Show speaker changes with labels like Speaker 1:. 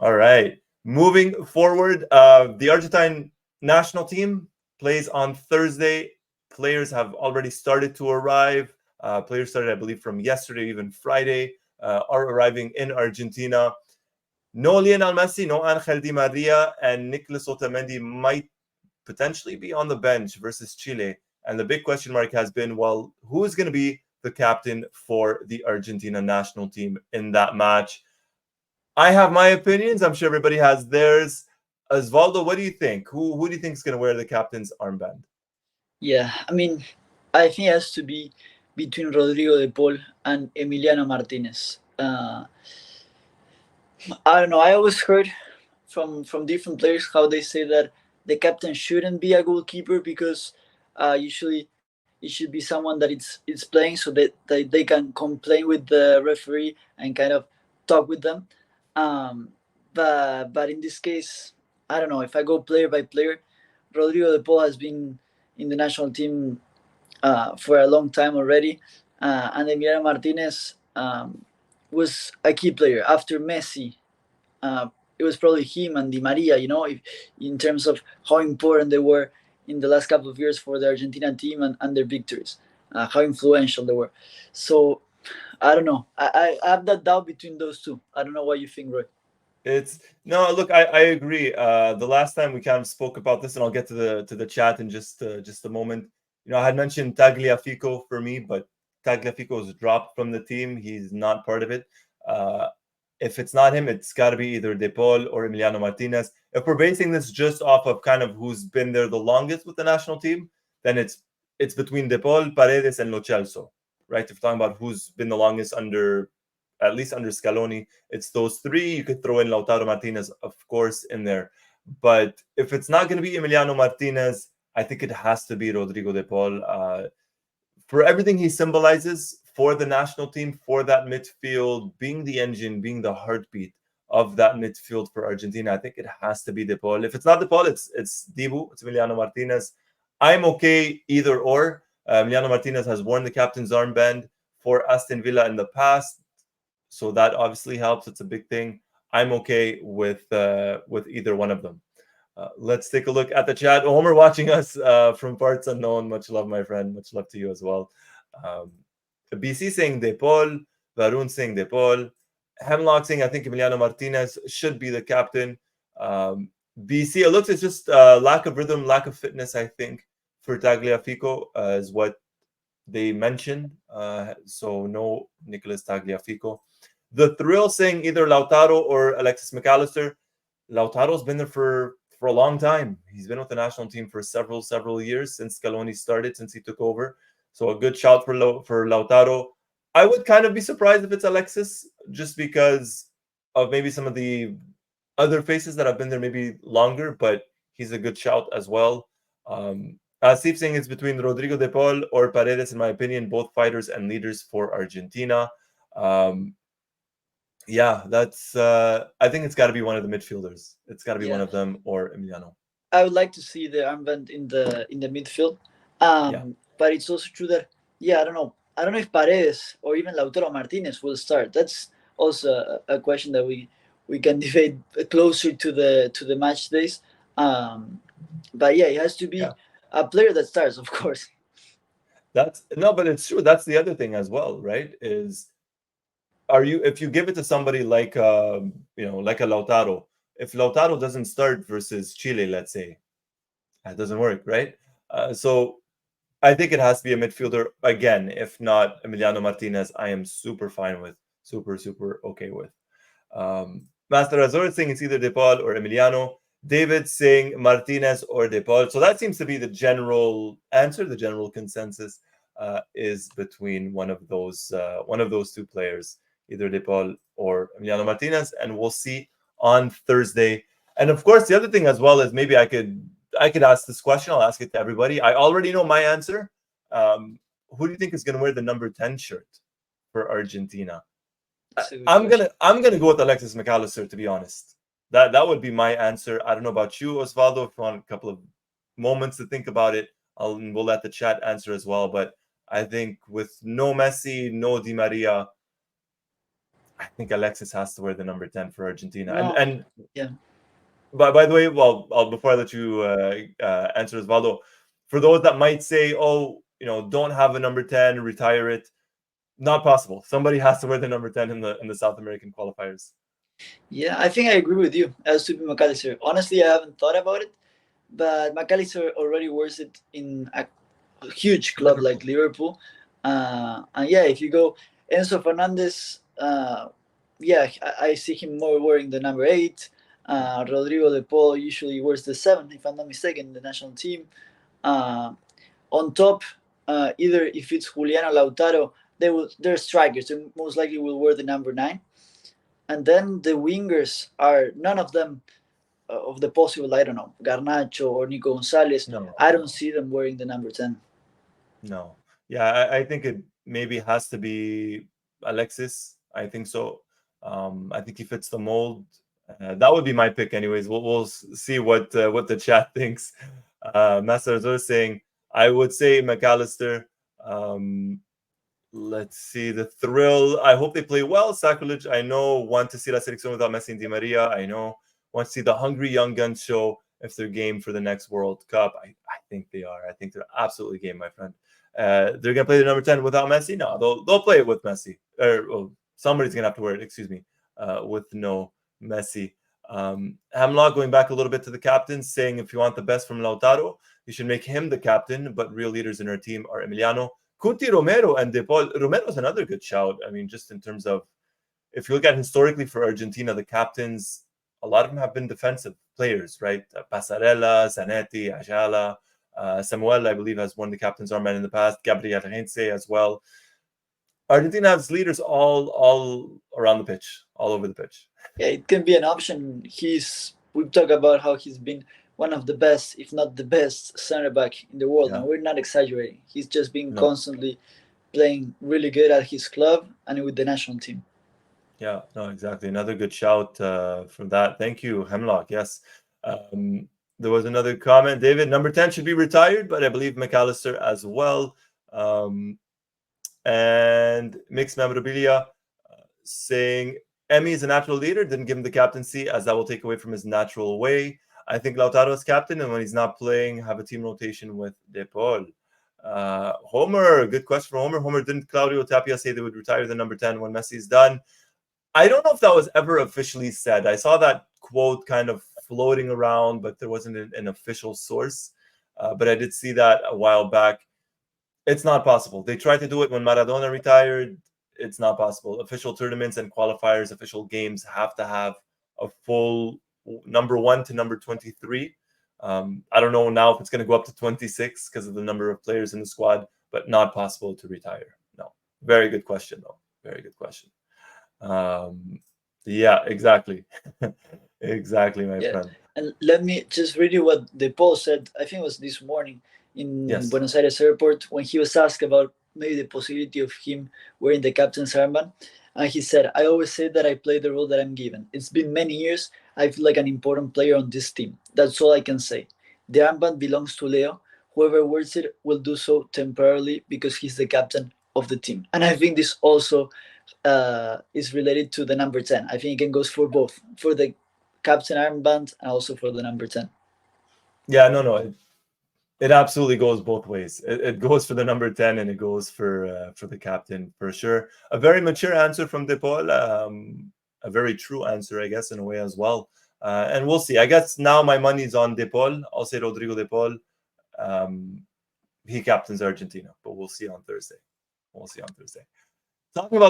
Speaker 1: All right. Moving forward, the Argentine national team plays on Thursday. Players have already started to arrive. Players started, I believe, from yesterday, even Friday, are arriving in Argentina. No Lionel Messi, no Angel Di Maria, and Nicolas Otamendi might potentially be on the bench versus Chile. And the big question mark has been, well, who is going to be the captain for the Argentina national team in that match? I have my opinions. I'm sure everybody has theirs. Osvaldo, what do you think? Who do you think is going to wear the captain's armband?
Speaker 2: Yeah, I mean, I think it has to be between Rodrigo de Paul and Emiliano Martinez. I don't know. I always heard from different players how they say that the captain shouldn't be a goalkeeper because usually it should be someone that it's playing so that they can complain with the referee and kind of talk with them. Um, but in this case, I don't know. If I go player by player, Rodrigo de Paul has been in the national team for a long time already, and Emiliano Martinez was a key player after Messi. Uh, it was probably him and Di Maria, if, in terms of how important they were in the last couple of years for the Argentina team and their victories, how influential they were. So I don't know. I have that doubt between those two. I don't know what you think, Roy.
Speaker 1: It's no, look, I agree. The last time we kind of spoke about this, and I'll get to the chat in just a moment. I had mentioned Tagliafico for me, but Tagliafico was dropped from the team. He's not part of it. Uh, if it's not him, it's got to be either De Paul or Emiliano Martinez. If we're basing this just off of kind of who's been there the longest with the national team, then it's between De Paul, Paredes, and Lo Celso, right? If we're talking about who's been the longest under, at least under Scaloni, it's those three. You could throw in Lautaro Martinez, of course, in there. But if it's not going to be Emiliano Martinez, I think it has to be Rodrigo de Paul. For everything he symbolizes for the national team, for that midfield, being the engine, being the heartbeat of that midfield for Argentina, I think it has to be De Paul. If it's not De Paul, it's Dibu, it's Emiliano Martinez. I'm okay either or. Emiliano Martinez has worn the captain's armband for Aston Villa in the past, so that obviously helps. It's a big thing. I'm okay with either one of them. Let's take a look at the chat. Homer watching us from parts unknown. Much love, my friend. Much love to you as well. Um, BC saying De Paul, Varun saying De Paul, Hemlock saying I think Emiliano Martinez should be the captain. BC, it looks it's just lack of rhythm, lack of fitness. I think for Tagliafico is what they mentioned. So no Nicolas Tagliafico. The Thrill saying either Lautaro or Alexis McAllister. Lautaro's been there for a long time. He's been with the national team for several years since Scaloni started, since he took over. So a good shout for Lautaro. I would kind of be surprised if it's Alexis, just because of maybe some of the other faces that have been there maybe longer, but he's a good shout as well. Steve saying it's between Rodrigo de Paul or Paredes, in my opinion, both fighters and leaders for Argentina. Um, yeah, that's. I think it's got to be one of the midfielders. It's got to be one
Speaker 2: Yeah,
Speaker 1: of them or Emiliano.
Speaker 2: I would like to see the armband in the midfield.
Speaker 1: Yeah,
Speaker 2: But it's also true that yeah, I don't know. I don't know if Paredes or even Lautaro Martinez will start. That's also a question that we can debate closer to the match days. Um, but yeah, it has to
Speaker 1: yeah.
Speaker 2: be a player that starts, of course.
Speaker 1: That's no, but it's true. That's the other thing as well, right? Is are you if you give it to somebody like like a Lautaro, if Lautaro doesn't start versus Chile, let's say, that doesn't work, right? So I think it has to be a midfielder again. If not Emiliano Martinez, I am super fine with, super okay with. Master Azor is saying it's either De Paul or Emiliano. David saying Martinez or De Paul. So that seems to be the general answer. The general consensus is between one of those two players, either De Paul or Emiliano Martinez, and we'll see on Thursday. And of course, the other thing as well is maybe I could ask this question. I'll ask it to everybody. I already know my answer. Who do you think is going to wear the number 10 shirt for Argentina?
Speaker 2: That's a good
Speaker 1: I'm
Speaker 2: question.
Speaker 1: gonna I'm gonna go with Alexis McAllister, to be honest. That would be my answer. I don't know about you, Osvaldo. If you want a couple of moments to think about it, we'll let the chat answer as well. But I think with no Messi, no Di Maria, I think Alexis has to wear the number 10 for Argentina.
Speaker 2: No,
Speaker 1: And
Speaker 2: yeah,
Speaker 1: by the way, well, before I let you answer, Osvaldo, for those that might say, oh, don't have a number 10, retire it. Not possible. Somebody has to wear the number 10 in the South American qualifiers.
Speaker 2: yeah. I think I agree with you. As to be McAllister, honestly, I haven't thought about it, but McAllister already wears it in a huge club like Liverpool. And yeah, if you go Enzo Fernandez, yeah, I see him more wearing the number 8. Rodrigo De Paul usually wears the 7, if I'm not mistaken, in the national team. Uh, on top, either if it's Julian or Lautaro, they're strikers. They most likely will wear the number 9. And then the wingers are none of them of the possible, I don't know, Garnacho or Nico Gonzalez.
Speaker 1: No,
Speaker 2: I don't see them wearing the number 10.
Speaker 1: no. Yeah, I think it maybe has to be Alexis. I think so. I think he fits the mold. That would be my pick, anyways. We'll see what the chat thinks. Master is saying I would say McAllister. Let's see the thrill. I hope they play well. Sacrilege. I know. Want to see La Selección without Messi and Di Maria. I know. Want to see the hungry young guns show if they're game for the next World Cup. I think they are. I think they're absolutely game, my friend. They're gonna play the number 10 without Messi. No, they'll play it with Messi. Or somebody's gonna have to wear it. Excuse me. With no Messi. Hemlock going back a little bit to the captain, saying if you want the best from Lautaro, you should make him the captain. But real leaders in our team are Emiliano, Cuti, Romero, and De Paul. Romero's another good shout. I mean, just in terms of, if you look at historically for Argentina, the captains, a lot of them have been defensive players, right? Passarella, Zanetti, Ayala, Samuel, I believe, has won the captain's armband in the past. Gabriel Heinze as well. Argentina has leaders all around the pitch, all over the pitch.
Speaker 2: Yeah, it can be an option. We've talked about how he's been one of the best, if not the best, center back in the world, and we're not exaggerating. He's just been constantly playing really good at his club and with the national team.
Speaker 1: Yeah, no, exactly. Another good shout from that. Thank you, Hemlock. Yes. There was another comment. David, number 10 should be retired, but I believe McAllister as well. And Mixed Memorabilia saying Emmy is a natural leader, didn't give him the captaincy as that will take away from his natural way. I think Lautaro is captain, and when he's not playing, have a team rotation with De Paul. Homer, good question for Homer. Homer, didn't Claudio Tapia say they would retire the number 10 when Messi's done? I don't know if that was ever officially said. I saw that quote kind of floating around, but there wasn't an official source. But I did see that a while back. It's not possible. They tried to do it when Maradona retired. It's not possible. Official tournaments and qualifiers, official games have to have a full number 1 to number 23. I don't know now if it's going to go up to 26 because of the number of players in the squad, but not possible to retire. No. Very good question, though. Very good question. Yeah, exactly. Exactly, my friend.
Speaker 2: And let me just read you what De Paul said. I think it was this morning in Buenos Aires airport when he was asked about maybe the possibility of him wearing the captain's armband. And he said, I always say that I play the role that I'm given. It's been many years. I feel like an important player on this team. That's all I can say. The armband belongs to Leo. Whoever wears it will do so temporarily because he's the captain of the team. And I think this also is related to the number 10. I think it goes for both, for the captain armband and also for the number 10.
Speaker 1: Yeah, no. It absolutely goes both ways. It goes for the number 10 and it goes for the captain for sure. A very mature answer from De Paul. A very true answer, I guess, in a way as well. And we'll see. I guess now my money's on De Paul. I'll say Rodrigo De Paul. He captains Argentina, but we'll see on Thursday. Talking about